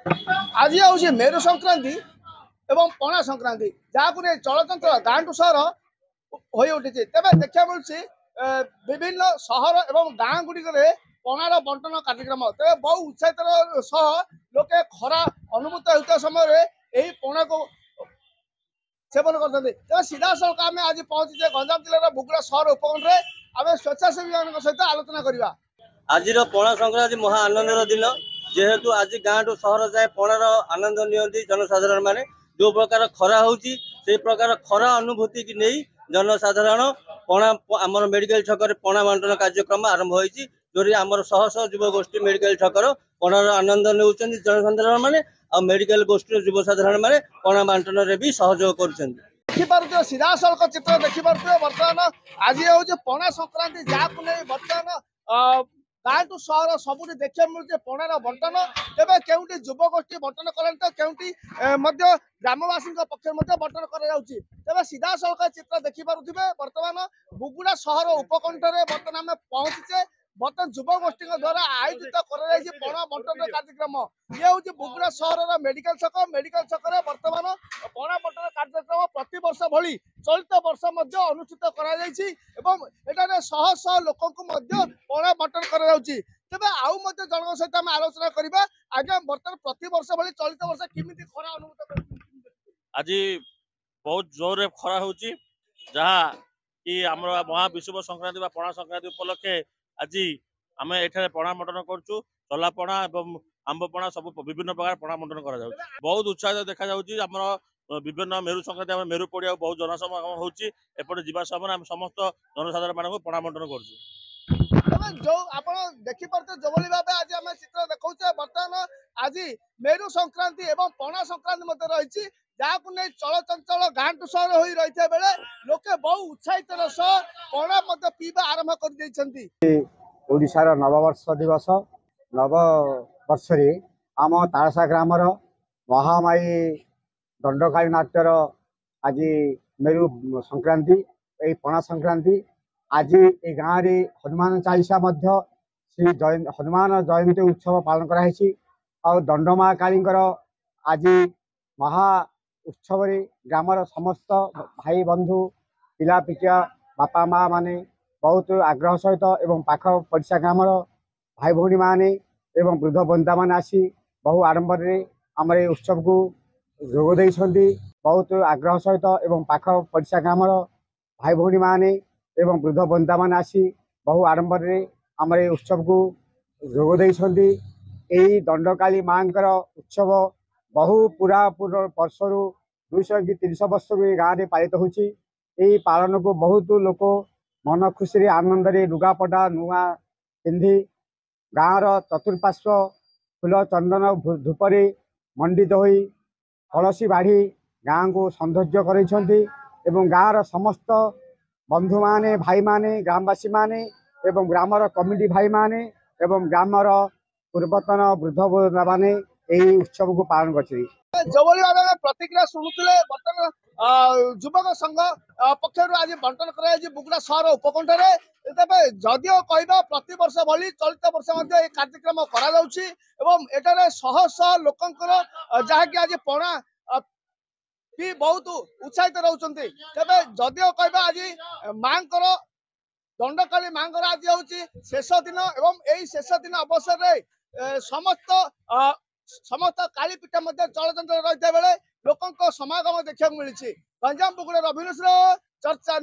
आज हूँ मेरु संक्रांति एवं पणा संक्रांति जहाँ चलचंचल गाँ टू सहर हो उठी तेज देखा मिलूँ विभिन्न सहर एवं गाँ गुड़िक पणार बंटन कार्यक्रम तेज बहु उत्साहितर सह लोके खरा अनुभूत होता समय यही पणा को सेवन करते सीधा सड़क आम आज पहुंचे गंजाम जिलार बुगुड़ा सहर उपखंड आम स्वेच्छासेवी सहित आलोचना करवा। आज पणा संक्रांति महा आनंदर दिन जेहेतु आज गाँव टू सहर जाए पणार आनंद नियंती जनसाधारण माने जो प्रकार खरा होची से प्रकार खरा अनुभूति की नहीं जनसाधारण पणा आमर मेडिकल छक पणा बंटन कार्यक्रम आरंभ होती जो आमर शह शह युव गोष्ठी मेडिकल छकर पणार आनंद नेउछन जनसाधारण माने आ मेडिकल गोष्ठी युव साधारण माने पणा बंटन रे भी सहयोग करुछन। देखिपे सीधा सड़क चित्र देखिपे बर्तमान आज हूँ पणा संक्रांति जहाँ नहीं बर्तमान गाँ टू सहर सब देखा मिलूँ पणार बंटन तेज के युव गोष्ठी बंटन करते के ग्रामवासी पक्ष बंटन कर सीधा सड़क चित्र देखिपे बर्तमान बुगुड़ा सहर उपकंठ बर्तमान आम पहुंचे बर्तमान युव गोष्ठी द्वारा आयोजित पणा बंटन कार्यक्रम ये हूँ बुगुड़ा सहर मेडिकल छक बर्तमान पणा बंटन कार्यक्रम प्रति वर्ष भली चलित वर्ष अनुष्ठित कर शह शह लोक पणा बंटन कर तेज आउ जन सहित आम आलोचना करवा आगे बर्तमान प्रति वर्ष भली चलित वर्ष केमी खरा अनुभूत आज बहुत जोर खरा हो जहाँ कि आम महाविश्व संक्रांति पणा संक्रांति उपलक्षे आज आम एठारे पणा बंटन करुँ चला पणा एवं आंब पणा सब विभिन्न प्रकार पणा बंटन कर बहुत उत्साहित देखा आमर विभिन्न मेरु संक्रांति आम मेरु पड़िया बहुत जनसमागम होपटे जीवा समय आम समस्त जनसाधारण मानक पणा बंटन कर जो आप देखिपे जो भाव आज आम चित्र देखा बर्तमान आज मेरु संक्रांति एवं पणा संक्रांति रही जहाँ नहीं चलचंचल गाँ टू सहर हो रही बेले लोके बहु उत्साहित सह पणा पीवा आरंभ कर ओडिशार नववर्ष दिवस नववर्ष आम तारसा ग्रामर महामाई दंडकाली नाट्यर आज मेरु संक्रांति यही पणा संक्रांति आज ये गाँव रे हनुमान चालीसा श्री हनुमान जयंती उत्सव पालन कराई आ दंडमा काली आज महा उत्सव ग्रामर समस्त भाई बंधु पिला पिचा बापा माँ माने बहुत आग्रह सहित एवं पाख पड़िशा ग्रामर भाई भौणी माने एवं वृद्ध बंदा मान आसी बहु आडंबर आम उत्सव को जोग देइछन्ति बहुत आग्रह सहित एवं पाख पड़िशा ग्रामर भाई भौणी माने एवं वृद्ध बंदा मान आसी बहु आडंबर आम उत्सव को जोग देइछन्ति एई दंडकाली मांकर उत्सव बहु पूरा वर्षरु 200 कि 300 वर्ष गाँव में पालित होची यही पालन को बहुत लोक मन खुशी आनंद लुगापटा नुआ पिंधि गाँवर चतुर्पार्श्व फूल चंदन धूपरे मंडित हो कलसी बाढ़ी गाँ को सौंदर्य कर गाँवर समस्त बंधु माने भाई माने ग्रामवासी माने एवं ग्रामर कमिटी भाई माने एवं ग्रामर पूर्वतन वृद्ध माने यही उत्सव को पालन कर जो भाव प्रतिक्रिया शुणुले बर्तमान युवक संघ पक्षर आज बंटन कर बुगुड़ा सहर उपकंठ जदिओ कह प्रति वर्ष भली चलित वर्ष कार्यक्रम कर शह शह लोक जहाँकि आज पणा भी बहुत उत्साहित रोचे तेरे जदिओ कह आज माँ दंडकाली माँ आज हूँ शेष दिन एवं यही शेष दिन अवसर में समस्त कालीपीठ चलचंचल रही बेले लोक समागम देखा मिली गंजाम बुगुड़ा रविन्द्र चर्चा।